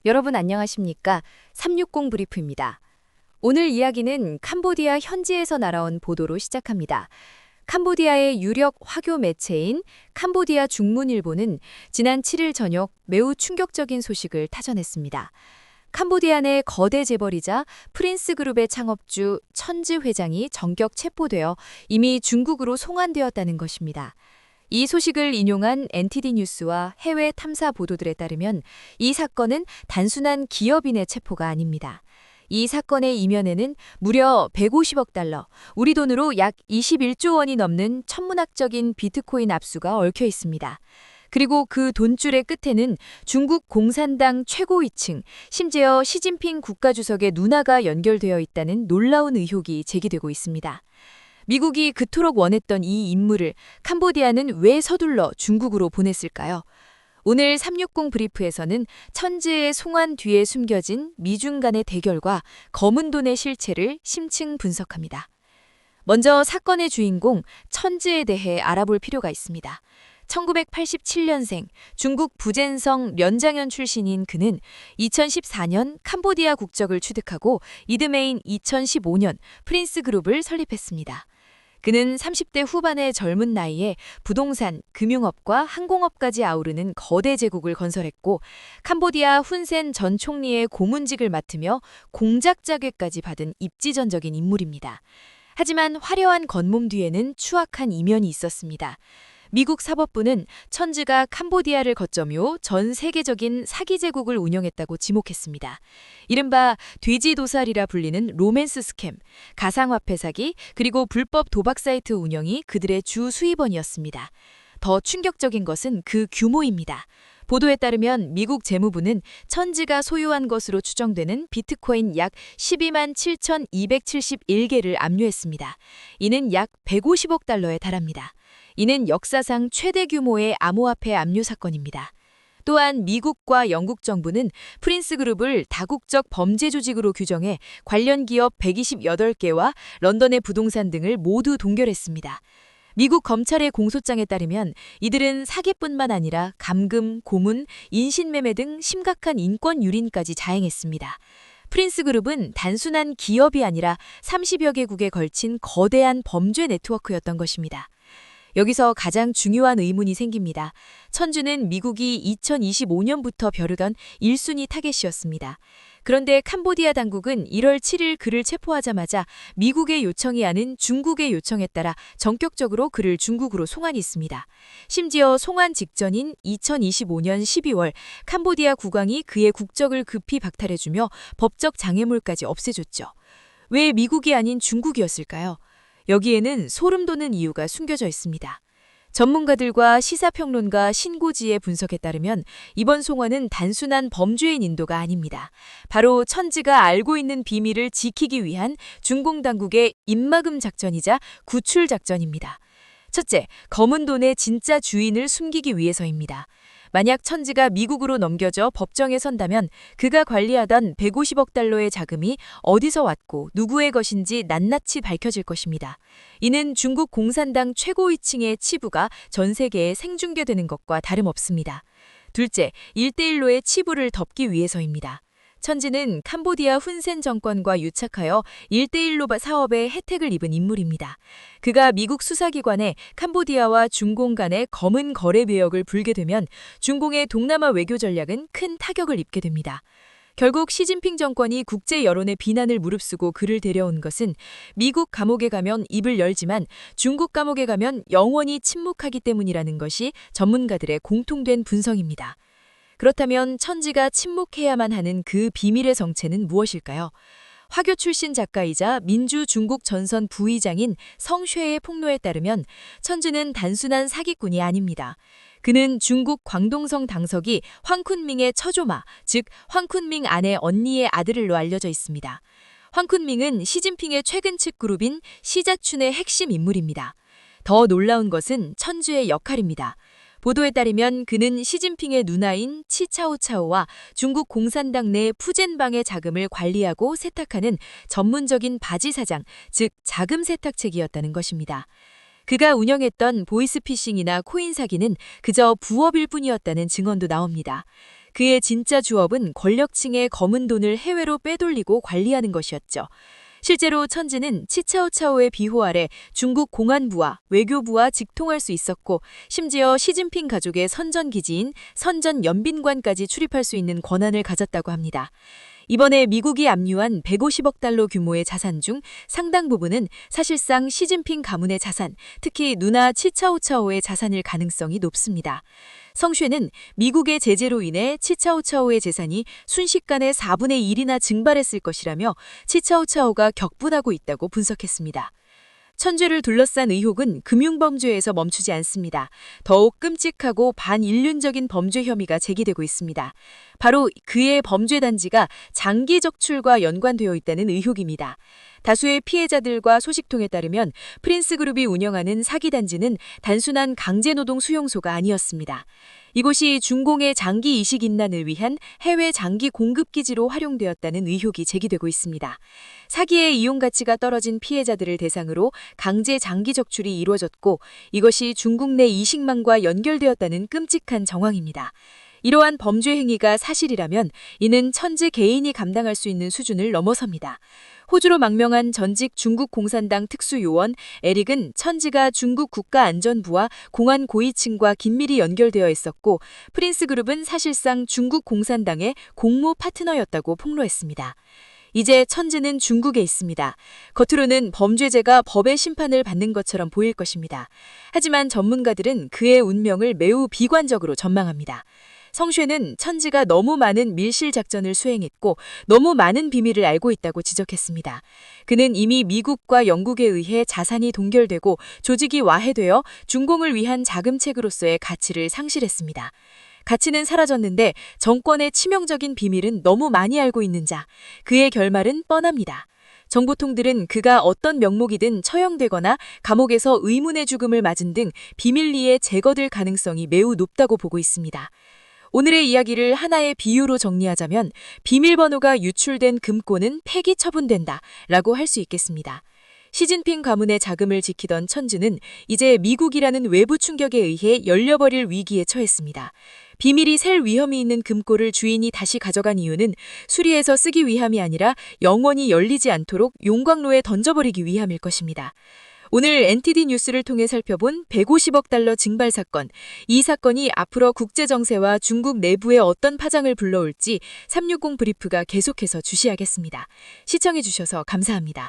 여러분 안녕하십니까? 360 브리프입니다. 오늘 이야기는 캄보디아 현지에서 날아온 보도로 시작합니다. 캄보디아의 유력 화교 매체인 캄보디아 중문일보는 지난 7일 저녁 매우 충격적인 소식을 타전했습니다. 캄보디아 내 거대 재벌이자 프린스 그룹의 창업주 천즈 회장이 전격 체포되어 이미 중국으로 송환되었다는 것입니다. 이 소식을 인용한 NTD 뉴스와 해외 탐사 보도들에 따르면 이 사건은 단순한 기업인의 체포가 아닙니다. 이 사건의 이면에는 무려 150억 달러, 우리 돈으로 약 21조 원이 넘는 천문학적인 비트코인 압수가 얽혀 있습니다. 그리고 그 돈줄의 끝에는 중국 공산당 최고위층, 심지어 시진핑 국가주석의 누나가 연결되어 있다는 놀라운 의혹이 제기되고 있습니다. 미국이 그토록 원했던 이 인물을 캄보디아는 왜 서둘러 중국으로 보냈을까요? 오늘 360 브리프에서는 천즈의 송환 뒤에 숨겨진 미중 간의 대결과 검은 돈의 실체를 심층 분석합니다. 먼저 사건의 주인공 천즈에 대해 알아볼 필요가 있습니다. 1987년생 중국 부젠성 련장현 출신인 그는 2014년 캄보디아 국적을 취득하고 이듬해인 2015년 프린스 그룹을 설립했습니다. 그는 30대 후반의 젊은 나이에 부동산, 금융업과 항공업까지 아우르는 거대 제국을 건설했고 캄보디아 훈센 전 총리의 고문직을 맡으며 공작 자격까지 받은 입지전적인 인물입니다. 하지만 화려한 겉몸 뒤에는 추악한 이면이 있었습니다. 미국 사법부는 천즈가 캄보디아를 거점으로 전 세계적인 사기 제국을 운영했다고 지목했습니다. 이른바 돼지도살이라 불리는 로맨스 스캠, 가상화폐 사기, 그리고 불법 도박 사이트 운영이 그들의 주 수입원이었습니다. 더 충격적인 것은 그 규모입니다. 보도에 따르면 미국 재무부는 천즈가 소유한 것으로 추정되는 비트코인 약 12만 7,271개를 압류했습니다. 이는 약 150억 달러에 달합니다. 이는 역사상 최대 규모의 암호화폐 압류 사건입니다. 또한 미국과 영국 정부는 프린스 그룹을 다국적 범죄 조직으로 규정해 관련 기업 128개와 런던의 부동산 등을 모두 동결했습니다. 미국 검찰의 공소장에 따르면 이들은 사기뿐만 아니라 감금, 고문, 인신매매 등 심각한 인권 유린까지 자행했습니다. 프린스 그룹은 단순한 기업이 아니라 30여 개국에 걸친 거대한 범죄 네트워크였던 것입니다. 여기서 가장 중요한 의문이 생깁니다. 천주는 미국이 2025년부터 벼르던 1순위 타겟이었습니다. 그런데 캄보디아 당국은 1월 7일 그를 체포하자마자 미국의 요청이 아닌 중국의 요청에 따라 전격적으로 그를 중국으로 송환했습니다. 심지어 송환 직전인 2025년 12월 캄보디아 국왕이 그의 국적을 급히 박탈해주며 법적 장애물까지 없애줬죠. 왜 미국이 아닌 중국이었을까요? 여기에는 소름 돋는 이유가 숨겨져 있습니다. 전문가들과 시사평론가 신고지의 분석에 따르면 이번 송환은 단순한 범죄인 인도가 아닙니다. 바로 천즈가 알고 있는 비밀을 지키기 위한 중공 당국의 입막음 작전이자 구출 작전입니다. 첫째, 검은 돈의 진짜 주인을 숨기기 위해서입니다. 만약 천즈가 미국으로 넘겨져 법정에 선다면 그가 관리하던 150억 달러의 자금이 어디서 왔고 누구의 것인지 낱낱이 밝혀질 것입니다. 이는 중국 공산당 최고위층의 치부가 전 세계에 생중계되는 것과 다름없습니다. 둘째, 1대1로의 치부를 덮기 위해서입니다. 천즈는 캄보디아 훈센 정권과 유착하여 1대1로 사업에 혜택을 입은 인물입니다. 그가 미국 수사기관에 캄보디아와 중공 간의 검은 거래 배역을 불게 되면 중공의 동남아 외교 전략은 큰 타격을 입게 됩니다. 결국 시진핑 정권이 국제 여론의 비난을 무릅쓰고 그를 데려온 것은 미국 감옥에 가면 입을 열지만 중국 감옥에 가면 영원히 침묵하기 때문이라는 것이 전문가들의 공통된 분석입니다. 그렇다면 천지가 침묵해야만 하는 그 비밀의 정체는 무엇일까요? 화교 출신 작가이자 민주 중국 전선 부의장인 성쉐의 폭로에 따르면 천주는 단순한 사기꾼이 아닙니다. 그는 중국 광동성 당석이 황쿤밍의 처조마, 즉 황쿤밍 아내 언니의 아들로 알려져 있습니다. 황쿤밍은 시진핑의 최근 측 그룹인 시자춘의 핵심 인물입니다. 더 놀라운 것은 천주의 역할입니다. 보도에 따르면 그는 시진핑의 누나인 치차오차오와 중국 공산당 내 푸젠방의 자금을 관리하고 세탁하는 전문적인 바지 사장, 즉 자금 세탁책이었다는 것입니다. 그가 운영했던 보이스피싱이나 코인 사기는 그저 부업일 뿐이었다는 증언도 나옵니다. 그의 진짜 주업은 권력층의 검은 돈을 해외로 빼돌리고 관리하는 것이었죠. 실제로 천지는 치차오차오의 비호 아래 중국 공안부와 외교부와 직통할 수 있었고, 심지어 시진핑 가족의 선전기지인 선전연빈관까지 출입할 수 있는 권한을 가졌다고 합니다. 이번에 미국이 압류한 150억 달러 규모의 자산 중 상당 부분은 사실상 시진핑 가문의 자산, 특히 누나 치차오차오의 자산일 가능성이 높습니다. 성쉐는 미국의 제재로 인해 치차오차오의 재산이 순식간에 4분의 1이나 증발했을 것이라며 치차오차오가 격분하고 있다고 분석했습니다. 천죄를 둘러싼 의혹은 금융범죄에서 멈추지 않습니다. 더욱 끔찍하고 반인륜적인 범죄 혐의가 제기되고 있습니다. 바로 그의 범죄 단지가 장기 적출과 연관되어 있다는 의혹입니다. 다수의 피해자들과 소식통에 따르면 프린스그룹이 운영하는 사기 단지는 단순한 강제노동 수용소가 아니었습니다. 이곳이 중공의 장기 이식 인란을 위한 해외 장기 공급기지로 활용되었다는 의혹이 제기되고 있습니다. 사기의 이용 가치가 떨어진 피해자들을 대상으로 강제 장기 적출이 이루어졌고, 이것이 중국 내 이식망과 연결되었다는 끔찍한 정황입니다. 이러한 범죄 행위가 사실이라면 이는 천재 개인이 감당할 수 있는 수준을 넘어섭니다. 호주로 망명한 전직 중국 공산당 특수요원 에릭은 천지가 중국 국가안전부와 공안 고위층과 긴밀히 연결되어 있었고, 프린스그룹은 사실상 중국 공산당의 공모 파트너였다고 폭로했습니다. 이제 천지는 중국에 있습니다. 겉으로는 범죄자가 법의 심판을 받는 것처럼 보일 것입니다. 하지만 전문가들은 그의 운명을 매우 비관적으로 전망합니다. 성쉐는 천지가 너무 많은 밀실 작전을 수행했고 너무 많은 비밀을 알고 있다고 지적했습니다. 그는 이미 미국과 영국에 의해 자산이 동결되고 조직이 와해되어 중공을 위한 자금책으로서의 가치를 상실했습니다. 가치는 사라졌는데 정권의 치명적인 비밀은 너무 많이 알고 있는 자, 그의 결말은 뻔합니다. 정보통들은 그가 어떤 명목이든 처형되거나 감옥에서 의문의 죽음을 맞은 등 비밀리에 제거될 가능성이 매우 높다고 보고 있습니다. 오늘의 이야기를 하나의 비유로 정리하자면 비밀번호가 유출된 금고는 폐기 처분된다 라고 할 수 있겠습니다. 시진핑 가문의 자금을 지키던 천주는 이제 미국이라는 외부 충격에 의해 열려버릴 위기에 처했습니다. 비밀이 셀 위험이 있는 금고를 주인이 다시 가져간 이유는 수리해서 쓰기 위함이 아니라 영원히 열리지 않도록 용광로에 던져버리기 위함일 것입니다. 오늘 NTD 뉴스를 통해 살펴본 150억 달러 증발 사건, 이 사건이 앞으로 국제정세와 중국 내부에 어떤 파장을 불러올지 360 브리프가 계속해서 주시하겠습니다. 시청해주셔서 감사합니다.